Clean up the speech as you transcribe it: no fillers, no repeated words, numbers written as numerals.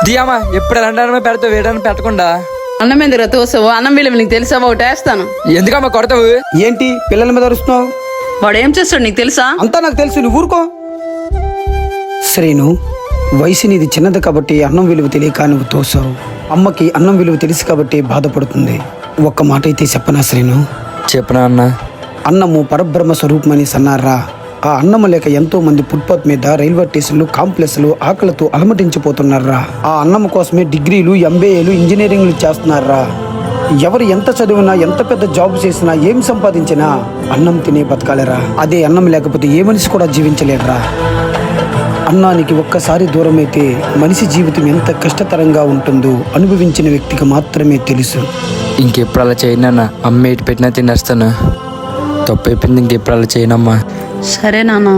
దియమ్మా ఎప్పుడు ఎలాంటి పెడతావు వేయడానికి పెట్టకుండా అన్నం ఎందుకు తోసావు? అన్నం విలువ నీకు తెలుసా? ఒకటి వేస్తాను. ఎందుకమ్మా కొడతావు? ఏంటి పిల్లల మీద అరుస్తున్నావు? వాడు ఏం చేస్తాడు నీకు తెలుసా? అంతా నాకు తెలుసు, నువ్వు ఊరుకో. శ్రీను, వయసు నీది చిన్నది కాబట్టి అన్నం విలువ తెలియక నువ్వు తోసావు. అమ్మకి అన్నం విలువ తెలుసు కాబట్టి బాధపడుతుంది. ఒక్క మాట అయితే చెప్పనా శ్రీను? చెప్పనా అన్న? అన్నము పరబ్రహ్మ స్వరూపమని సన్నారా. ఆ అన్నము లేక ఎంతో మంది ఫుట్పాత్ మీద, రైల్వే స్టేషన్లు, కాంప్లెక్స్లు ఆకలితో అలమటించిపోతున్నారా. ఆ అన్నం కోసమే డిగ్రీలు, ఎంబీఏలు, ఇంజనీరింగ్లు చేస్తున్నారా. ఎవరు ఎంత చదివినా, ఎంత పెద్ద జాబ్ చేసినా, ఏం సంపాదించినా అన్నం తినే బతకాలరా. అదే అన్నం లేకపోతే ఏ మనిషి కూడా జీవించలేడురా. అన్నానికి ఒక్కసారి దూరమైతే మనిషి జీవితం ఎంత కష్టతరంగా ఉంటుందో అనుభవించిన వ్యక్తికి మాత్రమే తెలుసు. ఇంకెప్పుడు అలా చేయనన్నా. అమ్మ ఎటు పెట్టినా తినేస్తాను. తప్పు అయిపోయింది, ఇంకెప్పుడు అలా చేయనమ్మా. సరే నాన్న.